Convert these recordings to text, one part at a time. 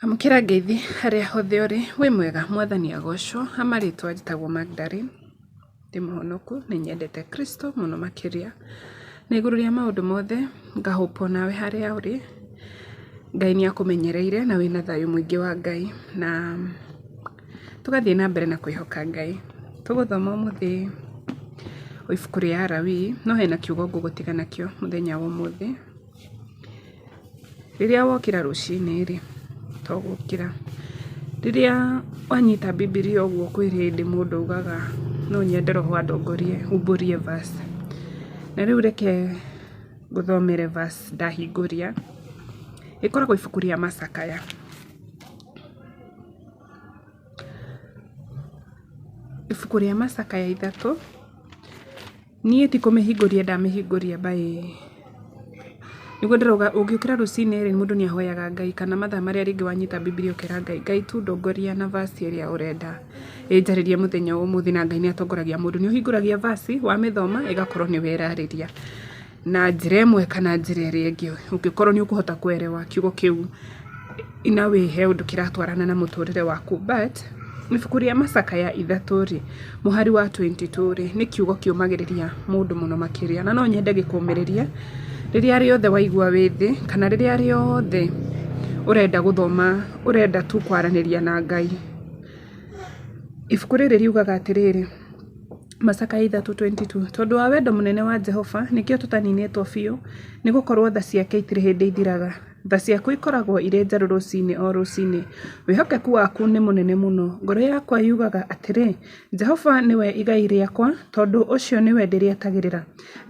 Amũkĩra ngeithi harĩa hothe ũrĩ, wĩ mwega, mwathani agocwo, amarĩtwo njĩtagwo Magdalene, ndĩ mũhonoku, nĩ nyendete Kristo mũno makĩria, na igũrũ rĩa maũndũ mothe, ngahũpwo nawe harĩa ũrĩ, Ngai nĩ akũmenyereire na wĩna thayũ mũingĩ wa Ngai, na tũgathiĩ na mbere na kwĩhoka Ngai. Tũgũthoma ũmũthĩ ibuku rĩa Alawii, no hena kiugo ngũgũtiga nakĩo mũthenya wa ũmũthĩ. Rĩrĩa wokĩra rũcinĩ-rĩ, to gũkĩra, rĩrĩa wanyita Bibilia ũguo kwĩ hĩndĩ mũndũ augaga no nyende Roho andongorie umbũrie verse. Na rĩu reke ngũthomere verse ndahingũria. Ĩkoragwo ibuku rĩa macakaya. Ibuku rĩa macakaya 3. Niĩ ti kũmĩhingũria ndamĩhingũria nĩguo ndĩrauga ũngĩũkĩra rũcinĩ-rĩ mũndũ nĩ ahoyaga Ngai, kana mathaa marĩa rĩngĩ wanyita Bibilia ũkera Ngai, Ngai tu ndongoria na verse ĩrĩa ũrenda ĩnjarĩrie mũthenya wa ũmũthĩ, na Ngai nĩ atongoragia mũndũ. Nĩ ũhingũragia verse, wamĩthoma ĩgakorwo nĩ werarĩria na njĩra ĩmwe kana njĩra ĩrĩa ĩngĩ, ũngĩkorwo nĩ ũkũhota kuelewa kiugo kĩu ina wĩhe ũndũ kĩratwarana na mũtũrĩre waku. But ibuku rĩa macakaya 3-rĩ, mũhari wa 22-rĩ, nĩ kiugo kĩũmagĩrĩria mũndũ mũno makĩria, na no nyende gĩkũmĩrĩrie rĩrĩa rĩothe waigua wĩ thĩ, kana rĩrĩa rĩothe ũrenda gũthoma, ũrenda tu kwaranĩria na Ngai. Ibuku rĩrĩ riugaga atĩrĩrĩ, Macakaya 3:22, tondũ wa wendo mũnene wa Jehova nĩkĩo tũtaninĩtwo biũ, nĩ gũkorwo tha ciake itirĩ hĩndĩ ithiraga. Tha ciaku ikoragwo irĩ njerũ rũcinĩ o rũcinĩ. Wĩhokeku waku nĩ mũnene mũno. Ngoro yakwa yugaga atĩrĩ, Jehova nĩwe igai rĩakwa, tondũ ũcio nĩwe ndĩrĩetagĩrĩra.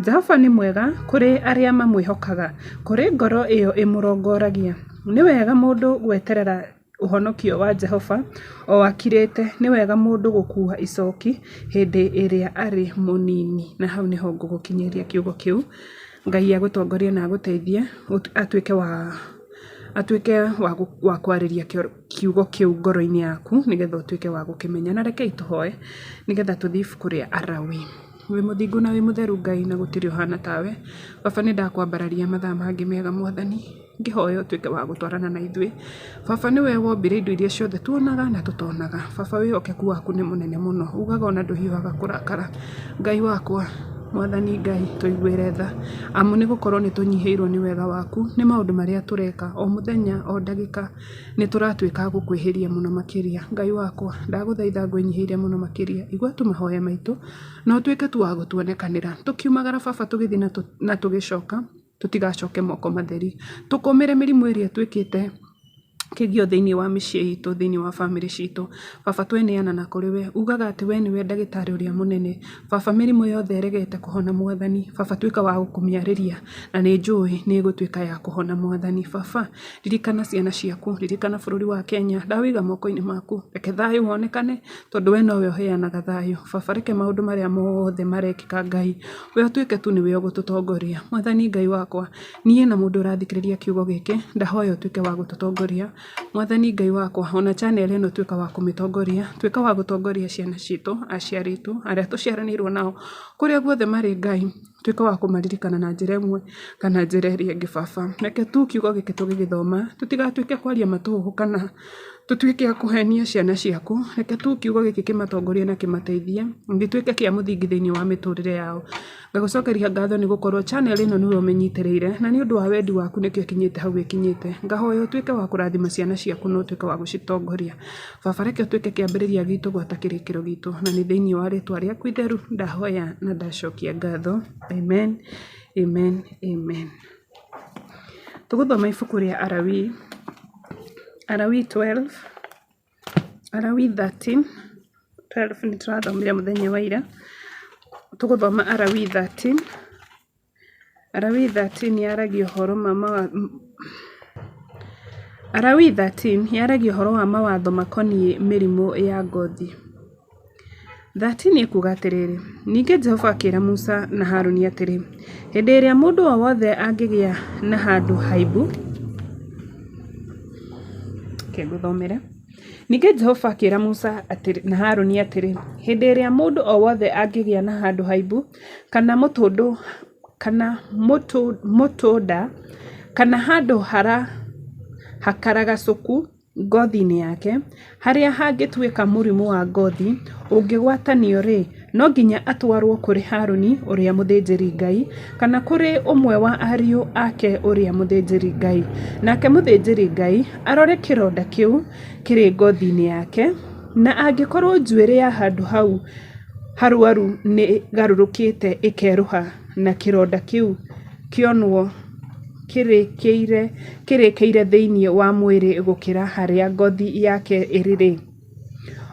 Jehova nĩ mwega kũrĩ arĩa mamwĩhokaga, kũrĩ ngoro ĩyo ĩmũrongoragia. Nĩ wega mũndũ gweterera ũhonokio wa Jehova o akirĩte, nĩ wega mũndũ gũkuua icoki hĩndĩ ĩrĩa arĩ mũnini. Na hau nĩho ngũgũkinyĩria kiugo kĩu. Ngai agũtongorie na agũteithie atuĩke wa kwarĩria kiugo kĩu ngoro-inĩ yaku, nĩgetha ũtuĩke wa gũkĩmenya. Na rekei tũhoe nĩgetha tũthiĩ ibuku rĩa Alawii. Wĩ mũthingu na wĩ mũtheru Ngai, na gũtirĩ ũhana tawe. Baba nĩ ndakwambararia mathaa mangĩ mega Mwathani, ngĩhoya ũtuĩke wa gũtwarana na ithuĩ. Baba nĩwe wombire indo iria ciothe tuonaga na tũtonaga. Baba wĩhokeku waku nĩ mũnene mũno, ugaga ona ndũhiũhaga kũrakara. Ngai wakwa, Mwathani Ngai, tũiguĩre tha, amu nĩ gũkorwo nĩ tũnyihĩirwo nĩ wega waku, nĩ maũndũ marĩa tũreka o mũthenya o ndagĩka, nĩ tũratuĩka gũkwĩhĩria mũno makĩria. Ngai wakwa, ndagũthaitha ngwĩnyihĩire mũno makĩria, igua tũmahoya maitũ, na ũtuĩke tu wa gũtuonekanĩra. Tũkiumagara Baba tũgĩthiĩ na tũgĩcoka, tũtigacoke moko matheri. Tũkũmĩre mĩrimũ ĩrĩa twĩkĩte kĩgio thĩinĩ wa mĩciĩ itũ, thĩinĩ wa bamĩrĩ citũ. Baba tweneana na kũrĩ we, ugaga atĩ we nĩwe ndagĩtarĩ ũrĩa mũnene. Baba mĩrimũ yothe ĩregete kũhona Mwathani, Baba tuĩka wa gũkũmĩarĩria, na nĩ njũĩ nĩ ĩgũtuĩka ya kũhona Mwathani. Baba ririkana ciana ciaku, ririkana bũrũri wa Kenya, ndawĩiga moko-inĩ maku, reke thayũ wonekane, tondũ we nowe ũheanaga thayũ. Baba reke maũndũ marĩa mothe marekĩka Ngai, we ũtuĩke tu nĩwe ũgũtũtongoria. Mwathani Ngai wakwa, niĩ na mũndũ ũrathikĩrĩria kiugo gĩkĩ, ndahoya ũtuĩke wa gũtũtongoria. Mwathani Ngai wakwa, ona channel ĩno tuĩka wa kũmĩtongoria, tuĩka wa gũtongoria ciana citũ, aciari aitũ, arĩa tũciaranĩirwo nao, kũrĩa guothe marĩ Ngai, tuĩka wa kũmaririkana na njĩra ĩmwe kana njĩra ĩrĩa ĩngĩ. Baba reke tu kiugo gĩkĩ tũgĩgĩthoma, tũtigatuĩke kwaria matũhũ kana tũtuĩke a kũhenia ciana ciaku. Reke tu kiugo gĩkĩ kĩmatongorie na kĩmateithie, gĩtuĩke kĩa mũthingi thĩinĩ wa mĩtũrĩre yao. Ngagũcokeria ngatho nĩ gũkorwo channel ĩno nĩwe ũmĩnyitĩrĩire, na nĩ ũndũ wa wendi waku nĩkĩo ĩkinyĩte hau ĩkinyĩte. Ngahoya ũtuĩke wa kũrathima ciana ciaku na ũtuĩke wa gũcitongoria. Baba reke ũtuĩke kĩambĩrĩria gitũ gwata kĩrĩkĩro gitũ, na nĩ thĩinĩ wa rĩĩtwa rĩaku itheru ndahoya na ndacokia ngatho. Amen, amen, amen. Tũgũthoma ibuku rĩa Alawii. Alawii 12, Alawii 13, 12 nĩ tũrathomire mũthenya wa ira. Tũgũthoma Alawii 13. Alawii 13 yaragia ũhoro Alawii 13 yaragia ũhoro wa mawatho makoniĩ mĩrimũ ya ngothi. 13 ĩkuuga atĩrĩrĩ, ningĩ Jehova akĩĩra Musa na Harũni atĩrĩ, hĩndĩ ĩrĩa mũndũ o wothe angĩgĩa na handũ haimbu, ngũthomere. Ningĩ Jehova akĩĩra Musa na Harũni atĩrĩ, hĩndĩ ĩrĩa mũndũ o wothe angĩgĩa na handũ haimbu, kana mũtũnda, kana handũ hakaragacuku, ngothi-inĩ yake harĩa hangĩtuĩka mũrimũ wa ngothi ũngĩgwatanio rĩ, no nginya atwarwo kũrĩ Harũni ũrĩa mũthĩnjĩri Ngai kana kũrĩ ũmwe wa ariũ ake ũrĩa mũthĩnjĩri Ngai. Nake mũthĩnjĩri Ngai arore kĩronda kĩu kĩrĩ ngothi-inĩ yake, na angĩkorwo njuĩrĩ ya handũ hau harwaru nĩ garũrũkĩte ĩkerũha na kĩronda kĩu kĩonwo kĩrĩkĩire thĩinĩ wa mwĩrĩ gũkĩra harĩa ngothi yake ĩrĩ,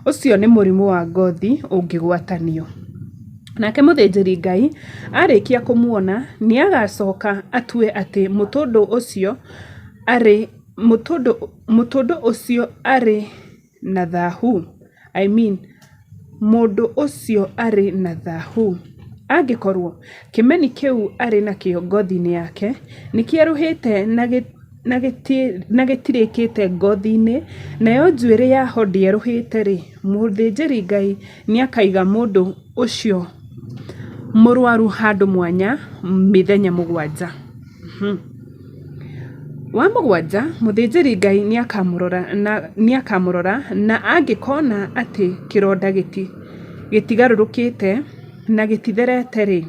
ũcio nĩ mũrimũ wa ngothi ũngĩgwatanio. Nake mũthĩnjĩri Ngai arĩkia kũmuona nĩ agacoka atue atĩ mũtũndũ ũcio arĩ na thahu. Mũndũ ũcio arĩ na thahu. Angĩkorwo kĩmeni kĩu arĩ nakĩo ngothi-inĩ yake nĩ kĩerũhĩte na gĩtirĩkĩte ngothi-inĩ, nayo njuĩrĩ yaho ndĩerũhĩte rĩ, mũthĩnjĩri Ngai nĩ akaiga mũndũ ũcio mũrwaru handũ mwanya mĩthenya 7. Wa 7 mũthĩnjĩri Ngai nĩ akamũrora na angĩkona atĩ kĩronda gĩtigarũrũkĩte na gĩtitherete rĩ,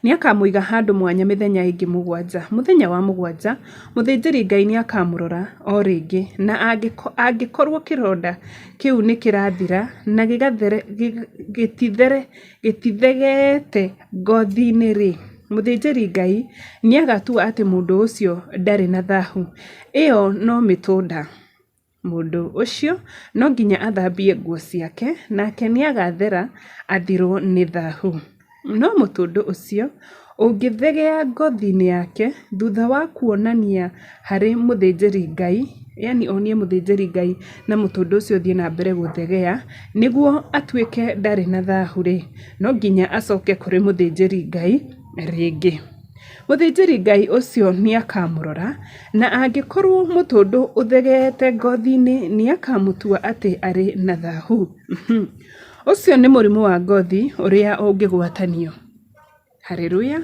nĩ akamũiga handũ mwanya mĩthenya ĩngĩ 7. Mũthenya wa 7 mũthĩnjĩri Ngai nĩ akamũrora o rĩngĩ, na angĩkorwo kĩronda kĩu nĩ kĩrathira na gĩtithegete ngothi-inĩ rĩ, mũthĩnjĩri Ngai nĩ agatua atĩ mũndũ ũcio ndarĩ na thahu. Ĩyo no mĩtũnda. Mũndũ ũcio no nginya athambie nguo ciake, nake nĩ agathera athirwo nĩ thahu. No mũtũndũ ũcio ũngĩthegea ngothi-inĩ yake thutha wa kuonania harĩ mũthĩnjĩri Ngai, yani onie mũthĩnjĩri Ngai na mũtũndũ ũcio thiĩ na mbere gũthegea nĩguo atuĩke ndarĩ na thahu rĩ, no nginya acoke kũrĩ mũthĩnjĩri Ngai rĩngĩ. Mũthĩnjĩri Ngai ũcio nĩ akamũrora, na angĩkorwo mũtũndũ ũthegeete ngothi-inĩ nĩ akamũtua atĩ arĩ na thahu. Ũcio nĩ mũrimũ wa ngothi ũrĩa ũngĩgwatanio. Haleluya.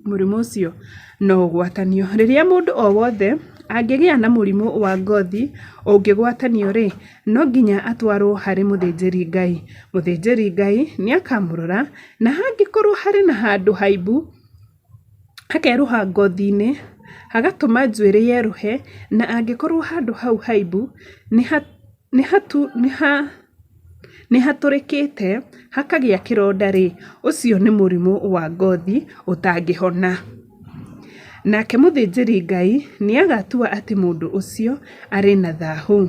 Mũrimũ ũcio no ũgwatanio. Rĩrĩa mũndũ o wothe angĩgĩa na mũrimũ wa ngothi ũngĩgwatanio rĩ, no nginya atwarwo harĩ mũthĩnjĩri Ngai. Mũthĩnjĩri Ngai nĩ akamũrora, na hangĩkorwo harĩ na handũ haimbu hakerũha ngothi-inĩ hagatũma njuĩrĩ yerũhe, na angĩkorwo handũ hau haimbu nĩ hatũrĩkĩte hakagĩa kĩronda rĩ, ũcio nĩ mũrimũ wa ngothi ũtangĩhona. Nake mũthĩnjĩri Ngai nĩ agatua atĩ mũndũ ũcio arĩ na thahu.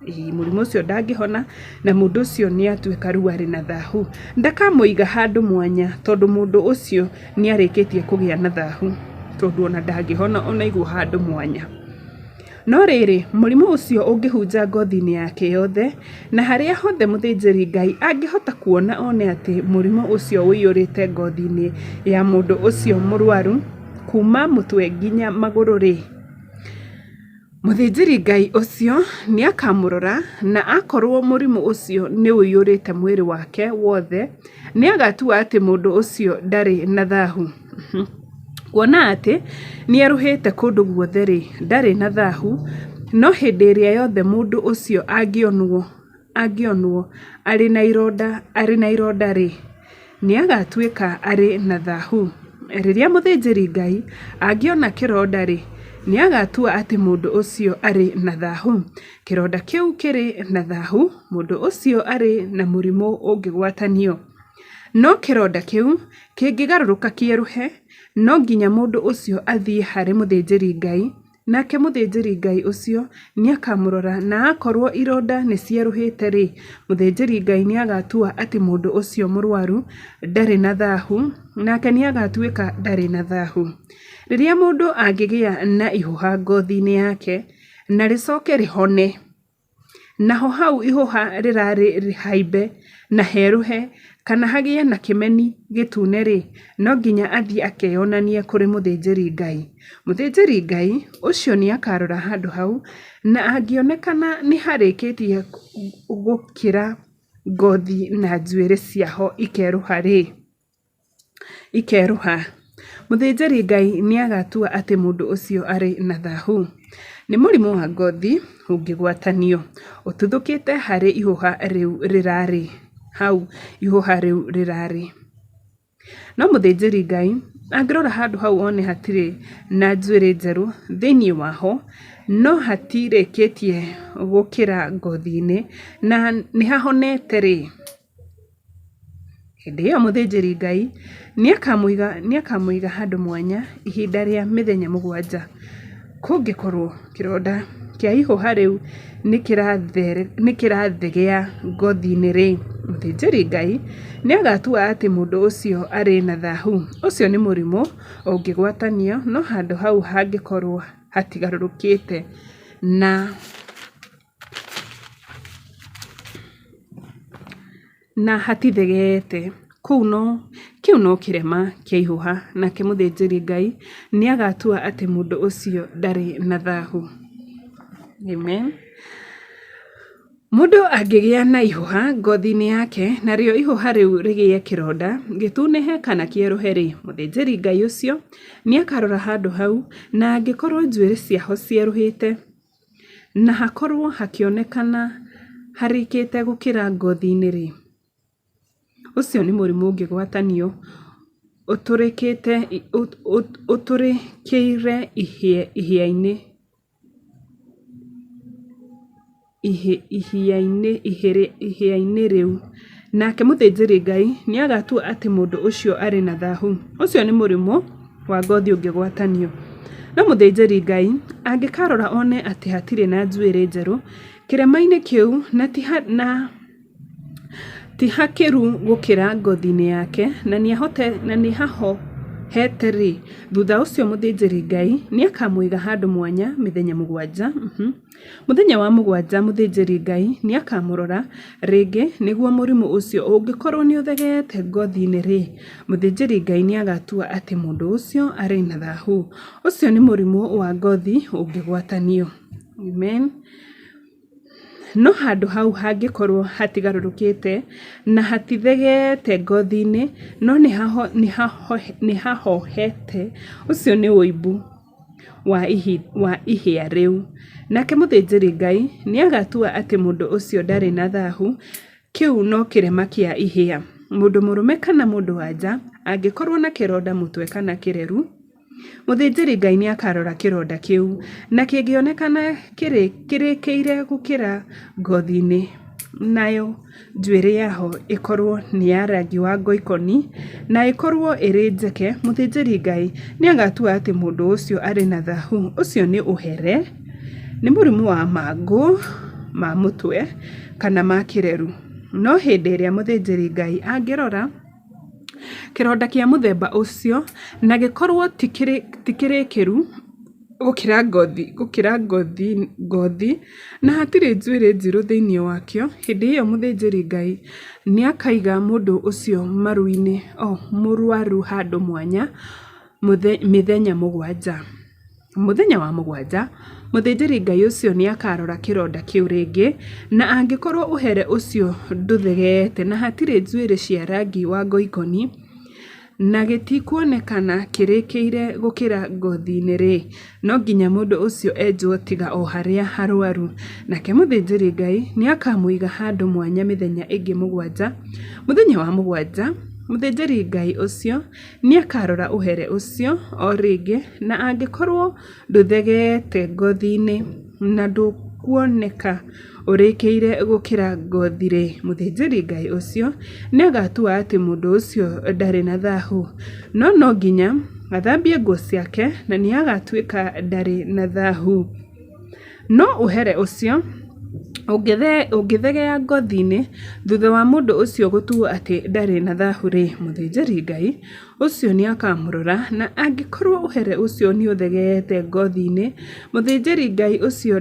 Mũrimũ ũcio ndangĩhona na mũndũ ũcio nĩ atuĩka rĩu arĩ na thahu. Ndakamũiga handũ mwanya tondũ mũndũ ũcio nĩ arĩkĩtie kũgĩa na thahu, tondũ ona ndangĩhona onaigwo handũ mwanya. No rĩrĩ, mũrimũ ũcio ũngĩhunja ngothi-inĩ yake yothe, na harĩa hothe mũthĩnjĩri Ngai angĩhota kuona one atĩ mũrimũ ũcio ũiyũrĩte ngothi-inĩ ya mũndũ ũcio mũrwaru kuma mũtwe nginya magũrũ rĩ, mũthĩnjĩri Ngai ũcio nĩ akamũrora, na akorwo mũrimũ ũcio nĩ ũiyũrĩte mwĩrĩ wake wothe, nĩ agatua atĩ mũndũ ũcio ndarĩ na thahu. Kuona atĩ nĩ erũhĩte kũndũ guothe rĩ, ndarĩ na thahu, no hĩndĩ ĩrĩa yothe mũndũ ũcio angĩonwo arĩ na ironda rĩ, nĩ agatuĩka arĩ na thahu. Rĩrĩa mũthĩnjĩri Ngai angĩona kĩronda rĩ, nĩ agatua atĩ mũndũ ũcio arĩ na thahu. Kĩronda kĩu kĩrĩ na thahu, mũndũ ũcio arĩ na mũrimũ ũngĩgwatanio. No kĩronda kĩu kĩngĩgarũrũka kĩerũhe, no nginya mũndũ ũcio athiĩ harĩ mũthĩnjĩri Ngai, nake mũthĩnjĩri Ngai ũcio nĩ akamũrora, na akorwo ironda nĩ cierũhĩte rĩ, mũthĩnjĩri Ngai nĩ agatua atĩ mũndũ ũcio mũrwaru ndarĩ na thahu, nake nĩ agatuĩka ndarĩ na thahu. Rĩrĩa mũndũ angĩgĩa na ihũha ngothi-inĩ yake na rĩcoke rĩhone, naho hau ihũha rĩrarĩ rĩhaimbe na herũhe, kana hagĩe na kĩmeni gĩtune rĩ, no nginya athiĩ akeyonanie kũrĩ mũthĩnjĩri Ngai. Mũthĩnjĩri Ngai ũcio nĩ akarora handũ hau, na angĩonekana nĩ harĩkĩtie gũkĩra ngothi na njuĩrĩ ciaho ikerũha rĩ, mũthĩnjĩri Ngai nĩ agatua atĩ mũndũ ũcio arĩ na thahu. nĩ mũrimũ wa ngothi ũngĩgwatanio ũtuthũkĩte harĩ ihũha rĩu rĩrarĩ. No mũthĩnjĩri Ngai angĩrora handũ hau one hatirĩ na njuĩrĩ njerũ thĩinĩ waho, no hatirĩkĩtie gũkĩra ngothi-inĩ na nĩ hahonete rĩ, hĩndĩ ĩyo mũthĩnjĩri Ngai nĩakamũiga handũ mwanya ihinda rĩa mĩthenya 7. Kũngĩkorwo kĩronda kĩa ihũha rĩu nĩkĩrathegea ngothi-inĩ rĩ, mũthĩnjĩri Ngai nĩagatua atĩ mũndũ ũcio arĩ na thahu. Ũcio nĩ mũrimũ ũngĩgwatanio, no handũ hau hangĩkorwo hatigarũrũkĩte na hatithegeete, kĩu no kĩrema kĩa ihũha, nake mũthĩnjĩri Ngai nĩagatua atĩ mũndũ ũcio ndarĩ na thahu. Amen. Mũndũ angĩgĩa na ihũha ngothi-inĩ yake, narĩo ihũha rĩu rĩgĩe kĩronda gĩtunĩhe kana kĩerũhe rĩ, mũthĩnjĩri Ngai ũcio nĩakarora handũ hau, na angĩkorwo njuĩrĩ ciaho cierũhĩte na hakorwo hakĩonekana harĩkĩte gũkĩra ngothi-inĩ rĩ, ũcio nĩ mũrimũ ũngĩgwatanio ũtũrĩkĩire ihĩa-inĩ rĩu, nake mũthĩnjĩri Ngai nĩagatua atĩ mũndũ ũcio arĩ na thahu. Ũcio nĩ mũrimũ wa ngothi ũngĩgwatanio. No mũthĩnjĩri Ngai angĩkarora one atĩ hatirĩ na njuĩrĩ njerũ kĩrema-inĩ kĩu ti hakĩru gũkĩra ngothi-inĩ yake, na nĩhahohete rĩ, thutha ũcio mũthĩnjĩri Ngai nĩakamũiga handũ mwanya mĩthenya 7. Mũthenya wa 7 mũthĩnjĩri Ngai nĩakamũrora rĩngĩ, nĩguo mũrimũ ũcio ũngĩkorwo nĩũthegeete ngothi-inĩ rĩ, mũthĩnjĩri Ngai nĩagatua atĩ mũndũ ũcio arĩ na thahu. Ũcio nĩ mũrimũ wa ngothi ũngĩgwatanio. Amen. No handũ hau hangĩkorwo hatigarũrũkĩte na hatithegeete ngothi-inĩ, no nĩhahohete, ũcio nĩ ũimbu wa ihĩa rĩu, nake mũthĩnjĩri Ngai nĩagatua atĩ mũndũ ũcio ndarĩ na thahu. Kĩu no kĩrema kĩa ihĩa. Mũndũ mũrũme kana mũndũ wanja angĩkorwo na kĩronda mũtwe kana kĩreru, mũthĩnjĩri Ngai nĩakarora kĩronda kĩu, na kĩngĩonekana kĩrĩkĩire gũkĩra ngothi-inĩ, nayo njuĩrĩ yaho ĩkorwo nĩ ya rangi wa ngoikoni na ĩkorwo ĩrĩ njeke, mũthĩnjĩri Ngai nĩagatua atĩ mũndũ ũcio arĩ na thahu. Ũcio nĩ ũhere, nĩ mũrimũ wa mangũ ma mũtwe kana ma kĩreru. No hĩndĩ ĩrĩa mũthĩnjĩri Ngai angĩrora kĩronda kĩa mũthemba ũcio na gĩkorwo ti kĩrĩkĩru gũkĩra ngothi na hatirĩ njuĩrĩ njirũ thĩinĩ wakĩo, hĩndĩ ĩyo mũthĩnjĩri Ngai nĩakaiga mũndũ ũcio maru-inĩ mũrwaru handũ mwanya mĩthenya 7. Mũthenya wa 7 mũthĩnjĩri Ngai ũcio nĩakarora kĩronda kĩu rĩngĩ, na angĩkorwo ũhere ũcio ndũthegeete na hatirĩ njuĩrĩ cia rangi wa ngoikoni na gĩtikuonekana kĩrĩkĩire gũkĩra ngothi-inĩ rĩ, no nginya mũndũ ũcio enjwo tiga o harĩa harwaru, nake mũthĩnjĩri Ngai nĩakamũiga handũ mwanya mĩthenya ĩngĩ 7. Mũthenya wa 7 mũthĩnjĩri Ngai ũcio nĩakarora ũhere ũcio o rĩngĩ, na angĩkorwo ndũthegeete ngothi-inĩ na ndũkuoneka ũrĩkĩire gũkĩra ngothi rĩ, mũthĩnjĩri Ngai ũcio nĩagatua atĩ mũndũ ũcio ndarĩ na thahu. No nginya athambie nguo ciake na nĩagatuĩka ndarĩ na thahu. No ũhere ũcio ũngĩthegea ngothi-inĩ thutha wa mũndũ ũcio gũtuo atĩ ndarĩ na thahu rĩ, mũthĩnjĩri Ngai ũcio nĩakamũrora, na angĩkorwo ũhere ũcio nĩũthegeete ngothi-inĩ, mũthĩnjĩri Ngai ũcio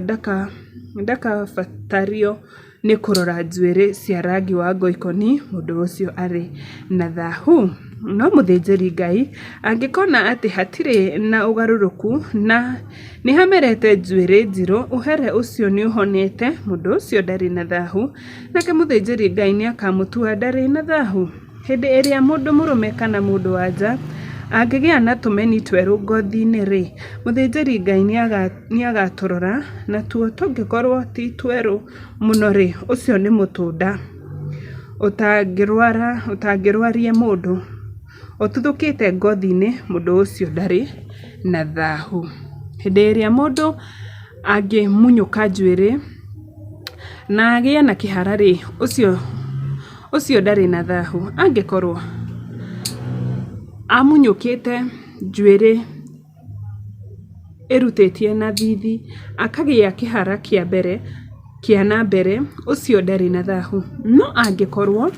ndakabatario nĩ kũrora njuĩrĩ cia rangi wa ngoikoni, mũndũ ũcio arĩ na thahu. No mũthĩnjĩri Ngai angĩkona atĩ hatirĩ na ũgarũrũku na nĩhamerete njuĩrĩ njirũ, ũhere ũcio nĩũhonete, mũndũ ũcio ndarĩ na thahu, nake mũthĩnjĩri Ngai nĩakamũtua ndarĩ na thahu. Hĩndĩ ĩrĩa mũndũ mũrũme kana mũndũ wanja Angĩgĩa na tũmeni twerũ ngothi-inĩ rĩ, mũthĩnjĩri Ngai nĩagatũrora, na tuo tũngĩkorwo ti twerũ mũno rĩ, ũcio nĩ mũtũnda ũtangĩrwaria mũndũ ũtuthũkĩte ngothi-inĩ, mũndũ ũcio ndarĩ na thahu. Hĩndĩ ĩrĩa mũndũ angĩmunyũka njuĩrĩ na agĩe na kĩhara rĩ, ũcio ndarĩ na thahu. Angĩkorwo amunyũkĩte njuĩrĩ ĩrutĩtie na thithi, akagĩa kĩhara kĩa na mbere, ũcio ndarĩ na thahu. No angĩkorwo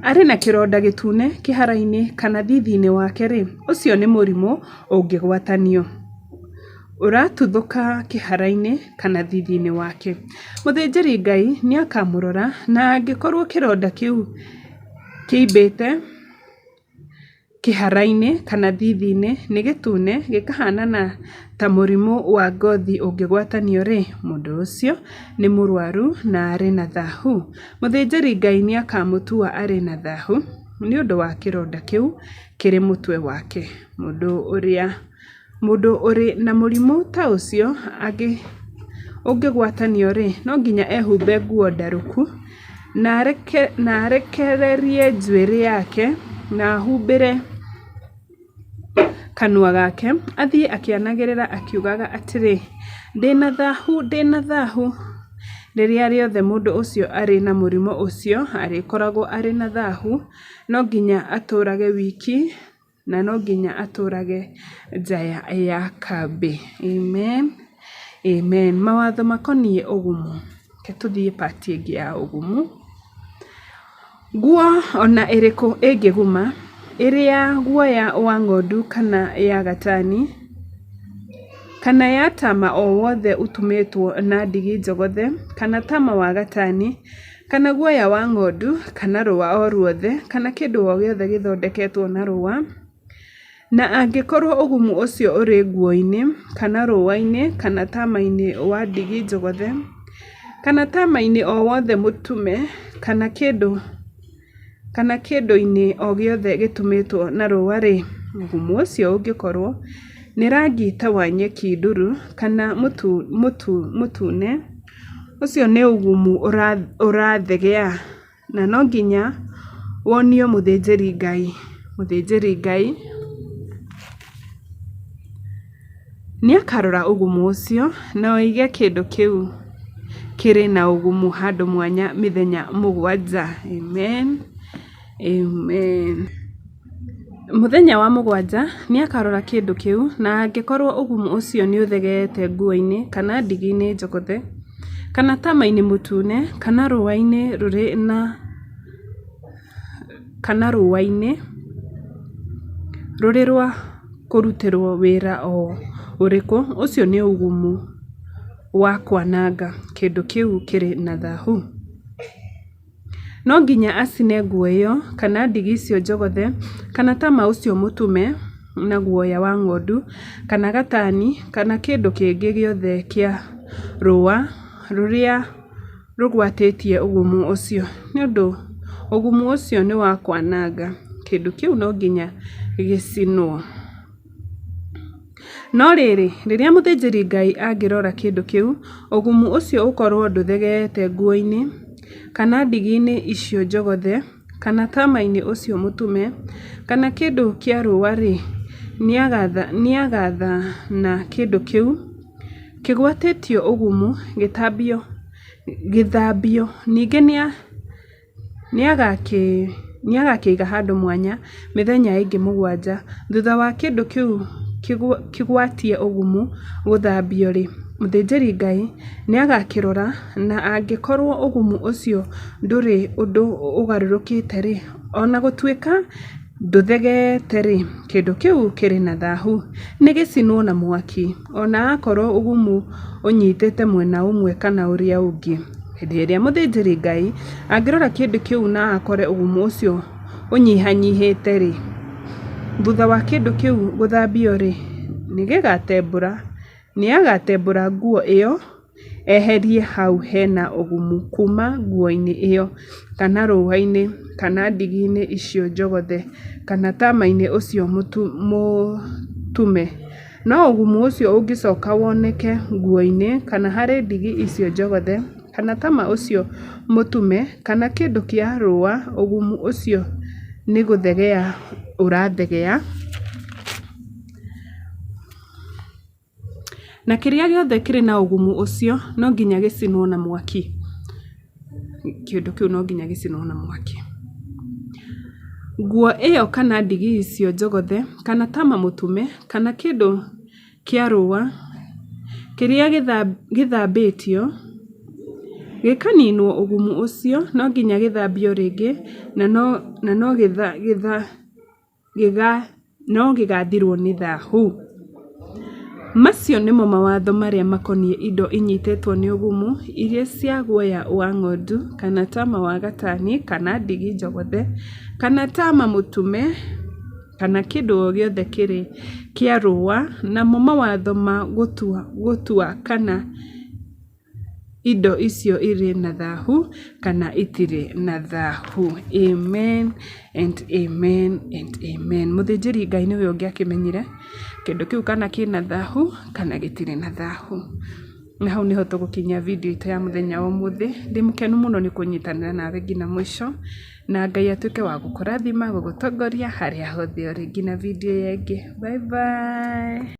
arĩ na kĩronda gĩtune kĩhara-inĩ kana thithi-inĩ wake rĩ, ũcio nĩ mũrimũ ũngĩgwatanio ũratuthũka kĩhara-inĩ kana thithi-inĩ wake. Mũthĩnjĩri Ngai nĩakamũrora, na angĩkorwo kĩronda kĩu kĩimbĩte kĩhara-inĩ kana thithi-inĩ nĩ gĩtune gĩkahanana ta mũrimũ wa ngothi ũngĩgwatanio rĩ, mũndũ ũcio nĩ mũrwaru na arĩ na thahu. Mũthĩnjĩri Ngai nĩakamũtua arĩ na thahu nĩũndũ wa kĩronda kĩu kĩrĩ mũtwe wake. Mũndũ ũrĩ na mũrimũ ta ũcio ũngĩgwatanio rĩ, no nginya ehumbe nguo ndarũku na arekererie njuĩrĩ yake na ahumbĩre kanua gake, athiĩ akĩanagĩrĩra akiugaga atĩrĩ, ndĩna thahu, ndĩna thahu. Rĩrĩa rĩothe mũndũ ũcio arĩ na mũrimũ ũcio arĩkoragwo arĩ na thahu, no nginya atũrage wiki na no nginya atũrage nja ya kambĩ. Amen, amen. Mawatho makoniĩ ũgumu. Tũthiĩ part ĩngĩ ya ũgumu. Nguo ona ĩrĩkũ ĩngĩguma, ĩrĩ ya guoya wa ng'ondu kana ya gatani, kana ya tama o wothe ũtumĩtwo na ndigi njogothe, kana tama wa gatani, kana guoya wa ng'ondu, kana rũa o ruothe, kana kĩndũ o gĩothe gĩthondeketwo na rũa, na angĩkorwo ũgumu ũcio ũrĩ nguo-inĩ, kana rũa-inĩ, kana tama-inĩ wa ndigi njogothe, kana tama-inĩ o wothe mũtume, kana kĩndũ-inĩ o gĩothe gĩtumĩtwo na rũa rĩ, ũgumu ũcio ũngĩkorwo nĩ rangi ta wa nyeki nduru kana mũtune, ũcio nĩ ũgumu ũrathegea na no nginya wonio mũthĩnjĩri Ngai. Mũthĩnjĩri Ngai nĩakarora ũgumu ũcio na oige kĩndũ kĩu kĩrĩ na ũgumu handũ mwanya mĩthenya 7. Amen, amen. Mũthenya wa 7 nĩakarora kĩndũ kĩu, na angĩkorwo ũgumu ũcio nĩ ũthegeete nguo-inĩ kana ndigi-inĩ njogothe, kana tama-inĩ mũtune, kana rũa-inĩ rũrĩ rwa kũrutĩrwo wĩra o ũrĩkũ, ũcio nĩ ũgumu wa kwananga. Kĩndũ kĩu kĩrĩ na thahu. No nginya acine nguo ĩyo kana ndigi icio njogothe, kana tama ũcio mũtume na guoya wa ng'ondu, kana gatani, kana kĩndũ kĩngĩ gĩothe kĩa rũa rũrĩa rũgwatĩtie ũgumu ũcio, nĩũndũ ũgumu ũcio nĩ wa kwananga. Kĩndũ kĩu no nginya gĩcinwo. No rĩrĩ, rĩrĩa mũthĩnjĩri Ngai angĩrora kĩndũ kĩu, ũgumu ũcio ũkorwo ndũthegeete nguo-inĩ kana ndigi-inĩ icio njogothe, kana tama-inĩ ũcio mũtume, kana kĩndũ kĩa rũa rĩ, nĩagathana kĩndũ kĩu kĩgwatĩtio ũgumu gĩthambio. Ningĩ nĩagakĩiga handũ mwanya mĩthenya ĩngĩ 7 thutha wa kĩndũ kĩu kĩgwatie ũgumu gũthambio rĩ, mũthĩnjĩri Ngai nĩagakĩrora, na angĩkorwo ũgumu ũcio ndũrĩ ũndũ ũgarũrũkĩte rĩ, ona gũtuĩka ndũthegeete rĩ, kĩndũ kĩu kĩrĩ na thahu, nĩ gĩcinwo na mwaki, ona akorwo ũgumu ũnyitĩte mwena ũmwe kana ũrĩa ũngĩ. Hĩndĩ ĩrĩa mũthĩnjĩri Ngai angĩrora kĩndũ kĩu na akore ũgumu ũcio ũnyihanyihĩte rĩ, thutha wa kĩndũ kĩu gũthambio rĩ, nĩagatembũra nguo ĩyo eherie hau hena ũgumu kuma nguo-inĩ ĩyo, kana rũũa-inĩ, kana ndigi-inĩ icio njogothe, kana tama-inĩ ũcio mũtume. No ũgumu ũcio ũngĩcoka woneke nguo-inĩ, kana harĩ ndigi icio njogothe, kana tama ũcio mũtume, kana kĩndũ kĩa rũũa, ũgumu ũcio nĩ gũthegea ũrathegea. Na kĩrĩa gĩothe kĩrĩ na ũgumu ũcio no nginya gĩcinwo na mwaki. Kĩndũ kĩu no nginya gĩcinwo na mwaki. Nguo ĩyo kana ndigi icio njogothe, kana tama mũtume, kana kĩndũ kĩa rũũa kĩrĩa gĩthambĩtio, gĩkaninwo ũgumu ũcio, no nginya gĩthambio rĩngĩ, no gĩgathirwo nĩ thaahu. Macio nĩmo mawatho marĩa makoniĩ indo inyitĩtwo nĩ ũgumu, iria cia guoya wa ng'ondu, kana tama wa gatani, kana ndigi njogothe, kana tama mũtume, kana kĩndũ o gĩothe kĩrĩ kĩa rũũa, namo mawatho ma gũtua kana indo icio irĩ na thaahu kana itirĩ na thaahu. Amen and amen and amen. Mũthĩnjĩri Ngai nĩwe ũngĩakĩmenyire kĩndũ kĩu kana kĩna thaahu kana gĩtirĩ na thaahu. Na hau nĩho tũgũkinyia video itũ ya mũthenya wa ũmũthĩ. Ndĩ mũkenu mũno nĩ kũnyitanĩra nawe nginya mũico, na Ngai atuĩke wa gũkũrathima, gũgũtongoria harĩa hothe ũrĩ nginya video ĩngĩ. Bye bye.